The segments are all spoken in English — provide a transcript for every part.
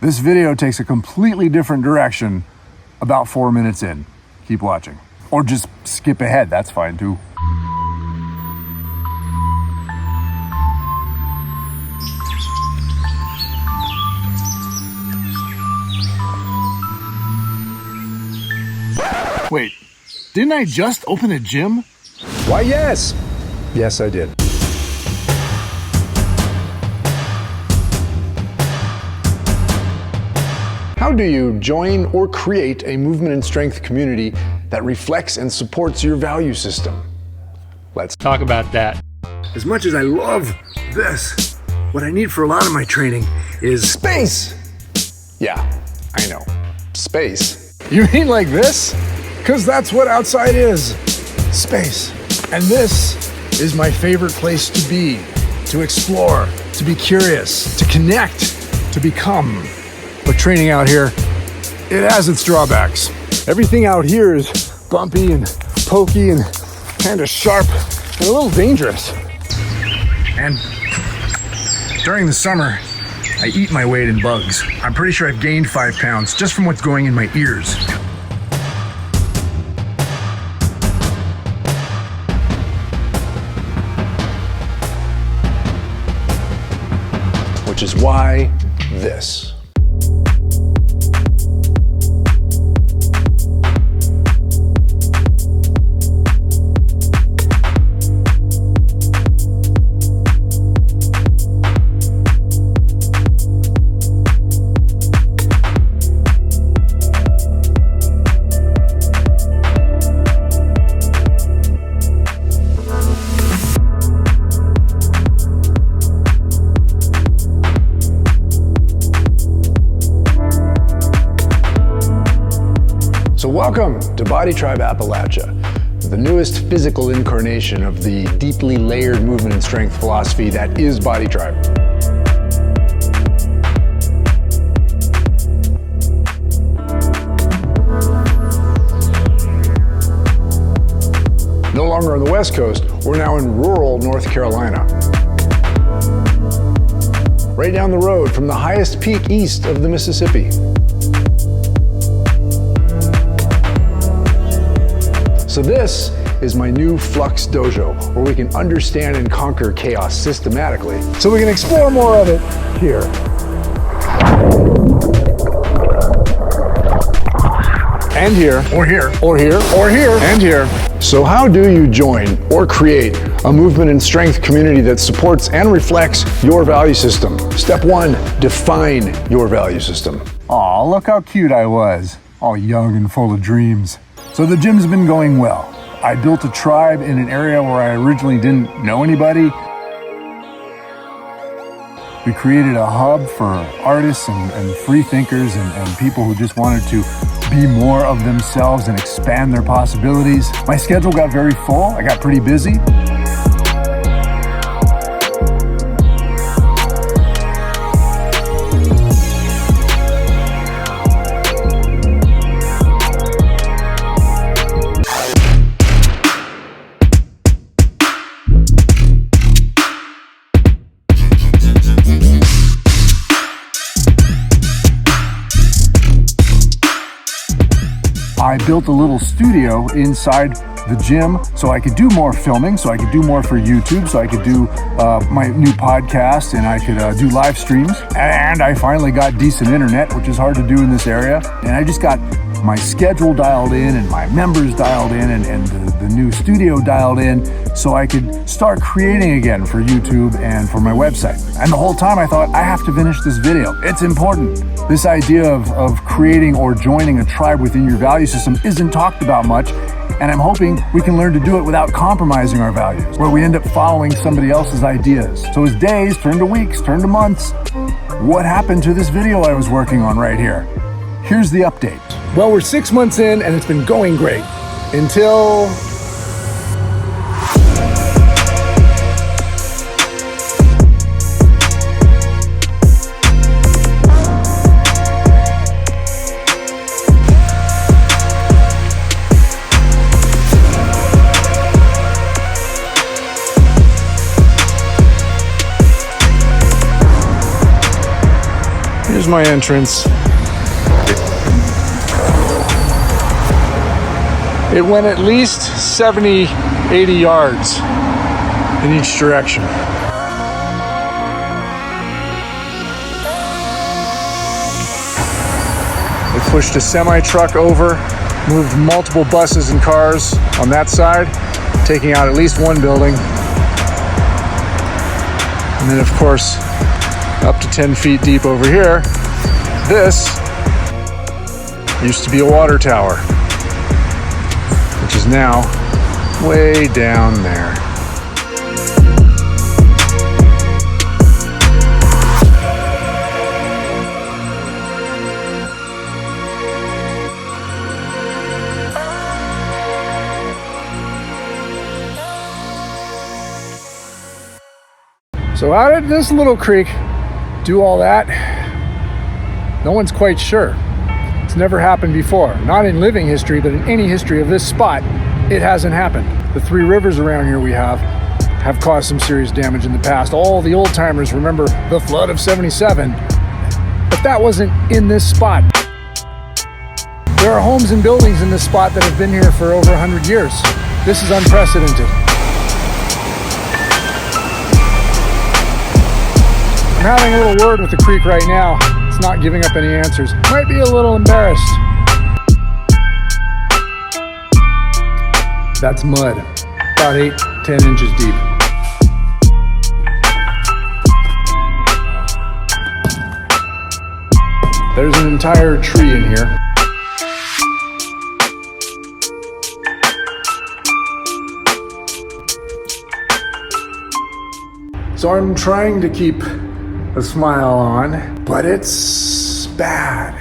This video takes a completely different direction about 4 minutes in. Keep watching. Or just skip ahead, that's fine too. Wait, didn't I just open a gym? Why, yes. Yes, I did. How do you join or create a movement and strength community that reflects and supports your value system? Let's talk about that. As much as I love this, what I need for a lot of my training is space. Yeah, I know. Space. You mean like this? Because that's what outside is. Space. And this is my favorite place to be, to explore, to be curious, to connect, to become. But training out here, it has its drawbacks. Everything out here is bumpy and pokey and kind of sharp and a little dangerous. And during the summer, I eat my weight in bugs. I'm pretty sure I've gained 5 pounds just from what's going in my ears. Which is why this. So welcome to BodyTribe Appalachia, the newest physical incarnation of the deeply layered movement and strength philosophy that is BodyTribe. No longer on the West Coast, we're now in rural North Carolina. Right down the road from the highest peak east of the Mississippi. So this is my new Flux Dojo, where we can understand and conquer chaos systematically, so we can explore more of it here. And here, or here, or here, or here, and here. So how do you join or create a movement and strength community that supports and reflects your value system? Step 1, define your value system. Aw, look how cute I was, all young and full of dreams. So the gym's been going well. I built a tribe in an area where I originally didn't know anybody. We created a hub for artists and free thinkers and people who just wanted to be more of themselves and expand their possibilities. My schedule got very full. I got pretty busy. I built a little studio inside the gym so I could do more filming, so I could do more for YouTube, so I could do my new podcast, and I could do live streams. And I finally got decent internet, which is hard to do in this area. And I just got my schedule dialed in and my members dialed in and the new studio dialed in so I could start creating again for YouTube and for my website. And the whole time I thought, I have to finish this video. It's important. This idea of creating or joining a tribe within your value system isn't talked about much, and I'm hoping we can learn to do it without compromising our values, where we end up following somebody else's ideas. So as days turn to weeks, turn to months, what happened to this video I was working on right here? Here's the update. Well, we're 6 months in and it's been going great until... here's my entrance. It went at least 70, 80 yards in each direction. They pushed a semi-truck over, moved multiple buses and cars on that side, taking out at least one building. And then, of course, up to 10 feet deep over here, this used to be a water tower, which is now way down there. So how did this little creek do all that? No one's quite sure. It's never happened before. Not in living history, but in any history of this spot, it hasn't happened. The three rivers around here we have caused some serious damage in the past. All the old timers remember the flood of 77, but that wasn't in this spot. There are homes and buildings in this spot that have been here for over 100 years. This is unprecedented. I'm having a little word with the creek right now. It's not giving up any answers. Might be a little embarrassed. That's mud, about 8-10 inches deep. There's an entire tree in here. So I'm trying to keep a smile on, but it's bad.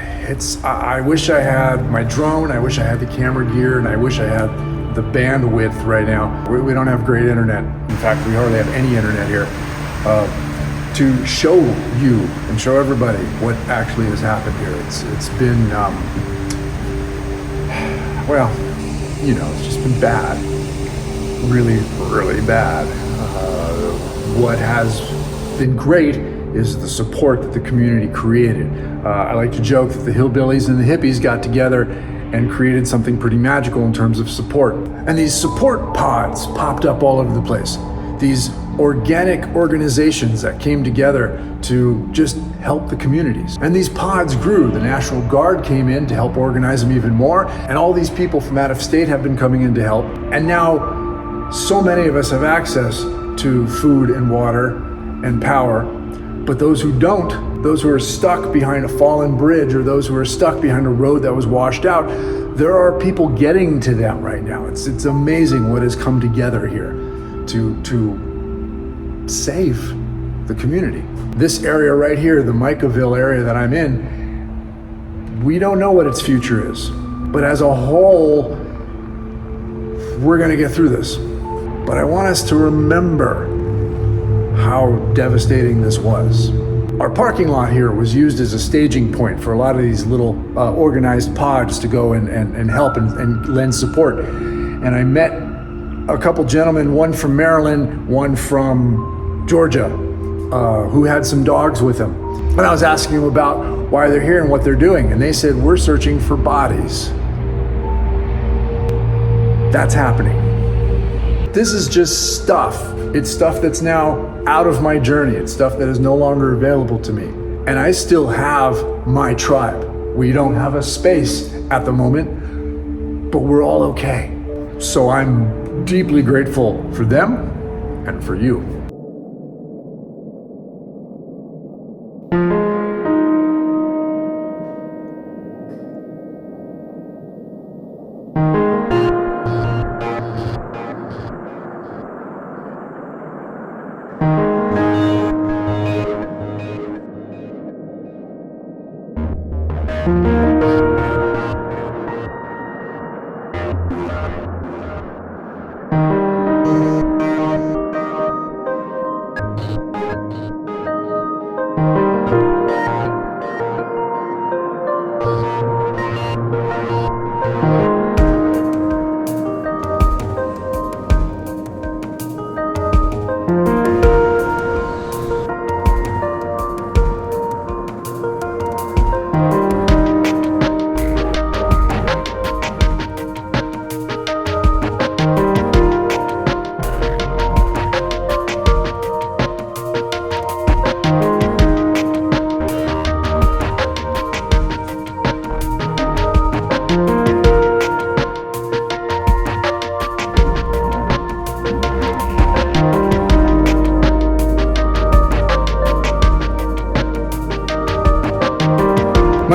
I wish I had my drone, I wish I had the camera gear, and I wish I had the bandwidth right now. We don't have great internet. In fact, we hardly have any internet here to show you and show everybody what actually has happened here. It's been, well, you know, it's just been bad. Really, really bad. What has been great is the support that the community created. I like to joke that the hillbillies and the hippies got together and created something pretty magical in terms of support. And these support pods popped up all over the place. These organic organizations that came together to just help the communities. And these pods grew. The National Guard came in to help organize them even more. And all these people from out of state have been coming in to help. And now so many of us have access to food and water and power. But those who don't, those who are stuck behind a fallen bridge or those who are stuck behind a road that was washed out, there are people getting to them right now. It's amazing what has come together here to save the community. This area right here, the Micaville area that I'm in, we don't know what its future is. But as a whole, we're gonna get through this. But I want us to remember how devastating this was. Our parking lot here was used as a staging point for a lot of these little organized pods to go and help and lend support. And I met a couple gentlemen, one from Maryland, one from Georgia, who had some dogs with them. And I was asking them about why they're here and what they're doing. And they said, we're searching for bodies. That's happening. This is just stuff. It's stuff that's now out of my journey. It's stuff that is no longer available to me. And I still have my tribe. We don't have a space at the moment, but we're all okay. So I'm deeply grateful for them and for you.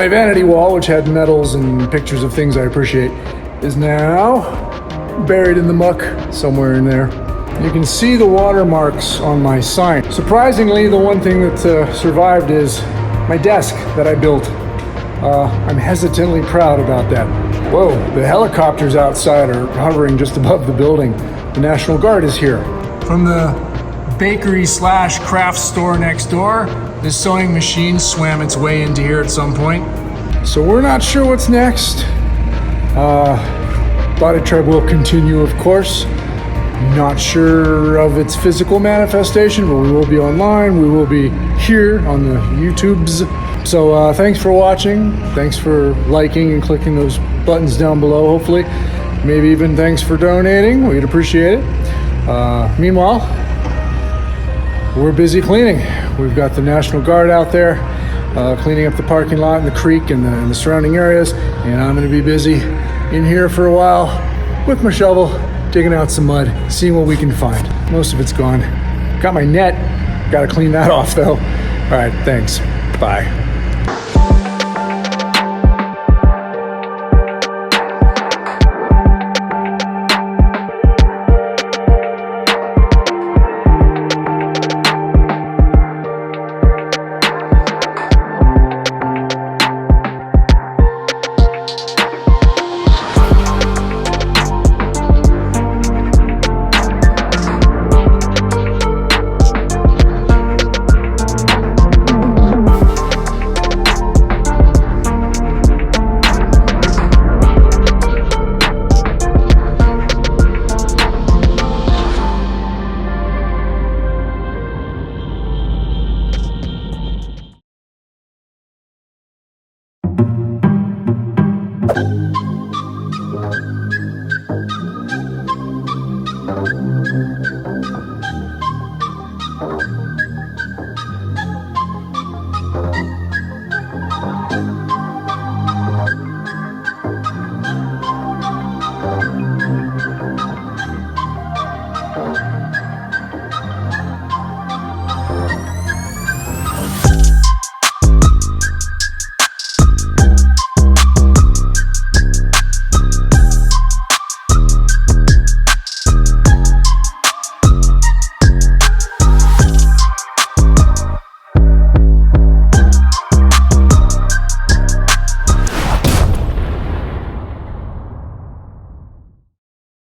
My vanity wall, which had medals and pictures of things I appreciate, is now buried in the muck somewhere in there. You can see the watermarks on my sign. Surprisingly, the one thing that survived is my desk that I built. I'm hesitantly proud about that. Whoa, the helicopters outside are hovering just above the building. The National Guard is here. From the bakery slash craft store next door, this sewing machine swam its way into here at some point. So we're not sure what's next. BodyTribe will continue, of course. Not sure of its physical manifestation, but we will be online. We will be here on the YouTubes. So thanks for watching. Thanks for liking and clicking those buttons down below, hopefully. Maybe even thanks for donating. We'd appreciate it. Meanwhile, we're busy cleaning. We've got the National Guard out there cleaning up the parking lot and the creek and the surrounding areas. And I'm going to be busy in here for a while with my shovel, digging out some mud, seeing what we can find. Most of it's gone. Got my net. Got to clean that off, though. All right, thanks. Bye.